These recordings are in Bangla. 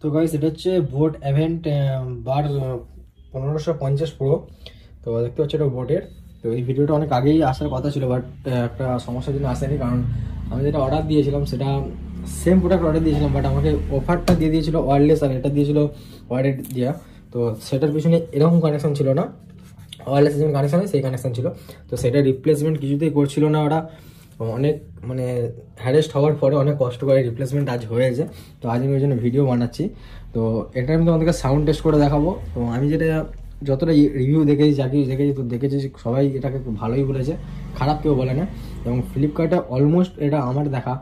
তো গাইস এটা হচ্ছে বোট ইভেন্ট বার 1550 প্রো। তো দেখতে পাচ্ছি এটা বোটের। তো এই ভিডিওটা অনেক আগেই আসার কথা ছিল, বাট একটা সমস্যার জন্য আসেনি, কারণ আমি যেটা অর্ডার দিয়েছিলাম সেটা সেম প্রোডাক্ট অর্ডার দিয়েছিলাম, বাট আমাকে অফারটা দিয়ে দিয়েছিল ওয়্যারলেস আর এটা দিয়েছিল ওয়্যার্ডেড দেওয়া। তো সেটার পিছনে এরকম কানেকশন ছিল না, ওয়্যারলেস যেমন কানেকশন হয় সেই কানেকশন ছিল। তো সেটা রিপ্লেসমেন্ট কিছুতেই করছিল না ওরা, অনেক মানে হ্যারেস্ট হওয়ার পরে অনেক কষ্ট করে রিপ্লেসমেন্ট আজ হয়েছে। তো আজ আমি ওই জন্য ভিডিও বানাচ্ছি। তো এটা আমি তোমাদেরকে সাউন্ড টেস্ট করে দেখাবো। তো আমি যেটা যতটা রিভিউ দেখেছি, যাকে দেখেছি, তো দেখেছি সবাই এটাকে খুব ভালোই বলেছে, খারাপ কেউ বলে না। এবং ফ্লিপকার্টে অলমোস্ট এটা আমার দেখা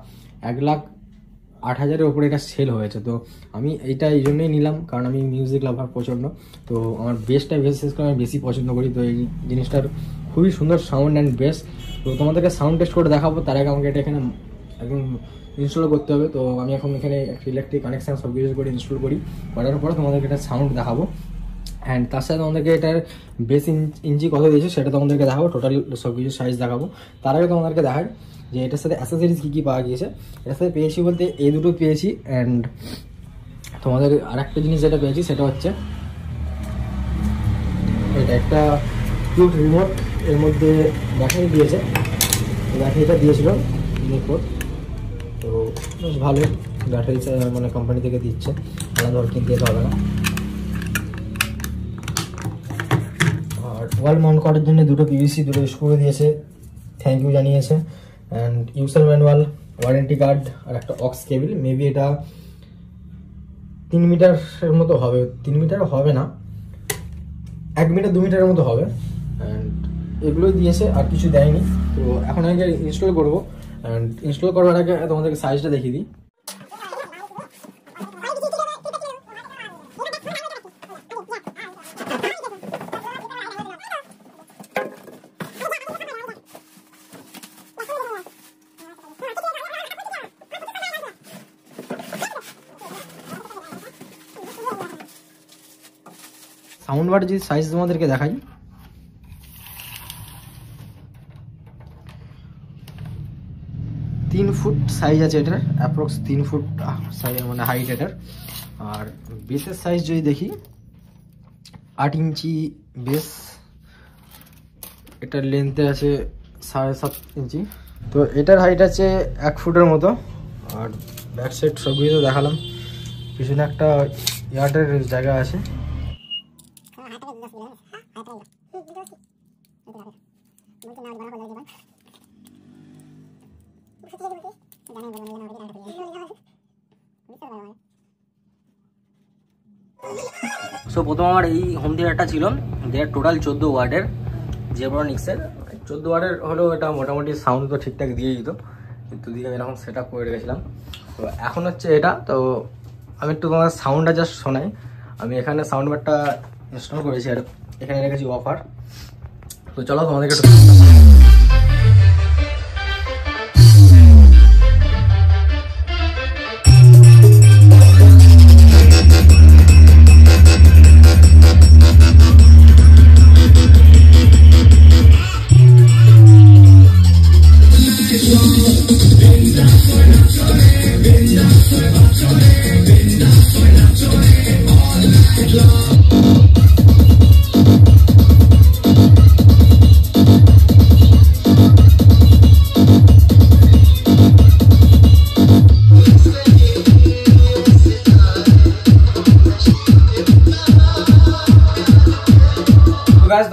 1,08,000-এর ওপরে এটা সেল হয়েছে। তো আমি এইটা এই জন্যই নিলাম, কারণ আমি মিউজিক লাভার প্রচণ্ড। তো আমার বেসটা বিশেষ করে আমি বেশি পছন্দ করি। তো এই জিনিসটার খুবই সুন্দর সাউন্ড অ্যান্ড বেস। তো তোমাদেরকে সাউন্ড টেস্ট করে দেখাবো, তার আগে আমাকে এটা এখানে একদম ইনস্টল করতে হবে। তো আমি এখন এখানে একটা ইলেকট্রিক কানেকশান সব কিছু করে ইনস্টল করার পরে তোমাদেরকে এটা সাউন্ড দেখাবো। অ্যান্ড তার সাথে তোমাদেরকে এটার বেস ইঞ্চি কত দিয়েছে সেটা তোমাদেরকে দেখাবো, টোটাল সব কিছু সাইজ দেখাবো। তার আগে তোমাদেরকে দেখাই যে এটার সাথে অ্যাসেসরিজ কী কী পাওয়া গিয়েছে। এটার সাথে পেয়েছি বলতে এই দুটো পেয়েছি, অ্যান্ড তোমাদের আর একটা জিনিস যেটা পেয়েছি সেটা হচ্ছে এটা একটা কিউট রিমোট, এর মধ্যে ব্যাটারি দিয়েছে। ব্যাটারিটা দিয়েছিল দেখো, তো বেশ ভালো ব্যাটারি, মানে কোম্পানি থেকে দিচ্ছে, আলাদা কিনতে যেতে হবে না। আর ওয়াল মাউন্ট করার জন্য দুটো পিভিসি দুটো স্ক্রু দিয়েছে, থ্যাংক ইউ জানিয়েছে। And user manual, warranty card আর একটা অক্স কেবল। মেবি এটা 3 মিটারের মতো হবে, 3 মিটার হবে না, 1 মিটার 2 মিটারের মতো হবে। অ্যান্ড এগুলোই দিয়েছে, আর কিছু দেয়নি। তো এখন আমি ইনস্টল করবো। অ্যান্ড ইনস্টল করার আগে তোমাদেরকে সাইজটা দেখিয়ে দিই। সাউন্ড বার যদি সাইজ তোমাদেরকে দেখাই, 3 ফুট সাইজ আছে এটার, অ্যাপ্রক্স 3 ফুট সাইজ মানে হাইট এটার। আর বেসের সাইজ যদি দেখি 8 ইঞ্চি বেস, এটার লেন্থে আছে 7.5 ইঞ্চি। তো এটার হাইট আছে 1 ফুটের মতো। আর ব্যাক সাইড সব কিছু দেখালাম, পিছনে একটা ইয়ার্ডের জায়গা আছে। সো প্রথম আমার এই হোম থিয়েটারটা ছিল, যেটা টোটাল 14 ওয়াটের, জেব্রনিক্সের 14 ওয়াটের হলেও এটা মোটামুটি সাউন্ড তো ঠিকঠাক দিয়ে দিত, কিন্তু দিয়ে আমি এরকম সেট আপ করে রেখেছিলাম। তো এখন হচ্ছে এটা, তো আমি একটু তোমার সাউন্ডটা জাস্ট শোনাই। আমি এখানে সাউন্ড বারটা ইনস্টল করেছি আর এখানে রেখেছি অফার। তো চলো তোমাদেরকে একটু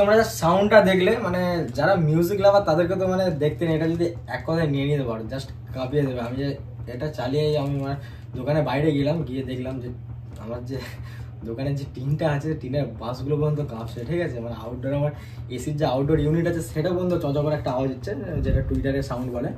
তোমরা যা সাউন্ডটা দেখলে, মানে যারা মিউজিক লাভার তাদেরকে তো মানে দেখতে নেই, এটা যদি এক কথায় নিয়ে নিতে পারো জাস্ট কাঁপিয়ে দেবে। আমি যে এটা চালিয়ে আমি আমার দোকানের বাইরে গেলাম, গিয়ে দেখলাম যে আমার যে দোকানের যে টিনটা আছে, টিনের বাসগুলো পর্যন্ত কাঁপছে, ঠিক আছে। মানে আউটডোর আমার এসির যে আউটডোর ইউনিট আছে সেটা পর্যন্ত চজ করে একটা আওয়াজ হচ্ছে, যেটা টুইটারের সাউন্ড বলে।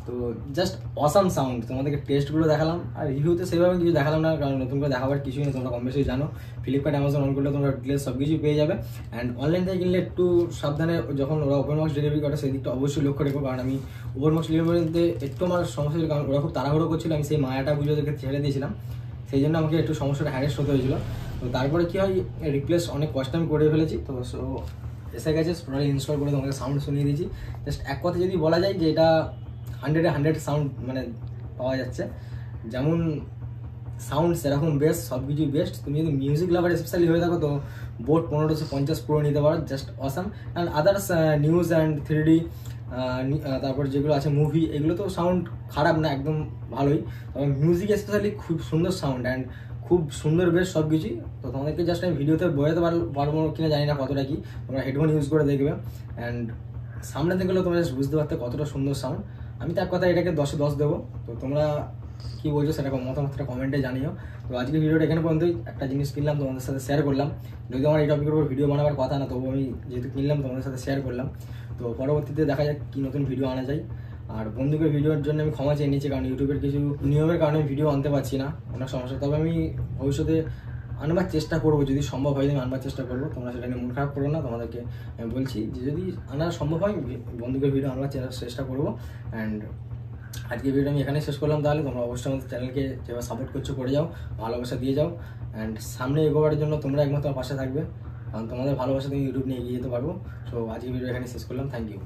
তো জাস্ট অসাম সাউন্ড। তোমাদেরকে টেস্টগুলো দেখালাম, আর রিভিউতে সেভাবে কিছু দেখালাম না, কারণ নতুন করে দেখাবার কিছুই নেই, তোমরা কম বেশি জানো। ফ্লিপকার্ট অ্যামাজন অন করলে তোমরা ডিটেলস সব কিছুই পেয়ে যাবে। অ্যান্ড অনলাইন থেকে কিনলে একটু সাবধানে, যখন ওরা ওপেন বক্স ডেলিভারি করে সেই দিকটা অবশ্যই লক্ষ্য রেখো, কারণ আমি ওপেন বক্স ডেলিভারিতে একটু আমার সমস্যা ছিল, কারণ ওরা খুব তাড়াহুড়ো করছিল, আমি সেই মায়াটা বুঝে ওদেরকে ছেড়ে দিয়েছিলাম, সেই জন্য আমাকে একটু সমস্যাটা হ্যারেস্ট হতে হয়েছিল। তো তারপরে কী হয়, রিপ্লেস অনেক কষ্ট আমি করে ফেলেছি। তো সো এসে গেছে, টোটালি ইনস্টল করে তোমাকে সাউন্ড শুনিয়ে দিয়েছি। জাস্ট এক কথা যদি বলা যায় যে এটা 100-এ 100 সাউন্ড মানে পাওয়া যাচ্ছে। যেমন সাউন্ড সেরকম বেস্ট, সব কিছুই বেস্ট। তুমি যদি মিউজিক লাভার স্পেশালি হয়ে থাকো তো বোট 1550 প্রো নিতে পারো, just awesome. And others news and 3D তারপর যেগুলো আছে মুভি, এগুলো তো সাউন্ড খারাপ না, একদম ভালোই। তবে মিউজিক স্পেশালি খুব সুন্দর সাউন্ড অ্যান্ড খুব সুন্দর বেশ সব কিছুই। তো তোমাদেরকে জাস্ট আমি ভিডিওতে বোঝাতে পারবো কিনা জানি না কতটা কি, তোমরা হেডফোন ইউজ করে দেখবে অ্যান্ড সামনে দেখলে তোমরা জাস্ট বুঝতে পারতে কতটা সুন্দর সাউন্ড। আমি তো এক কথা এটাকে 10-এ 10 দেবো। তো তোমরা কি বলছো সেটা মতামতটা কমেন্টে জানিও। তো আজকে ভিডিওটা এখানে পর্যন্তই। একটা জিনিস কিনলাম তোমাদের সাথে শেয়ার করলাম, যদি আমার এই টপিকের উপর ভিডিও বানাবার কথা না, তবু আমি যেহেতু কিনলাম তোমাদের সাথে শেয়ার করলাম। তো পরবর্তীতে দেখা যাক কি নতুন ভিডিও আনা যায়। আর বন্ধুকের ভিডিওর জন্য আমি ক্ষমা চেয়ে নিচ্ছি, কারণ ইউটিউবের কিছু নিয়মের কারণে আমি ভিডিও আনতে পারছি না, অনেক সমস্যা। তবে আমি ভবিষ্যতে আনবার চেষ্টা করবো, যদি সম্ভব হয় আমি আনবার চেষ্টা করবো। তোমরা সেটা নিয়ে মন খারাপ করো না, তোমাদেরকে আমি বলছি যে যদি আনা সম্ভব হয় বন্ধুকের ভিডিও আনবার চেষ্টা করবো। অ্যান্ড আজকে ভিডিওটা আমি এখানে শেষ করলাম। তাহলে তোমরা অবশ্যই আমাদের চ্যানেলকে যেভাবে সাপোর্ট করছো করে যাও, ভালোবাসা দিয়ে যাও। অ্যান্ড সামনে এগোবার জন্য তোমরা একমাত্র পাশে থাকবে, কারণ তোমাদের ভালোবাসা তুমি ইউটিউব নিয়ে এগিয়ে যেতে পারবো। সো আজকে ভিডিও এখানে শেষ করলাম। Thank you.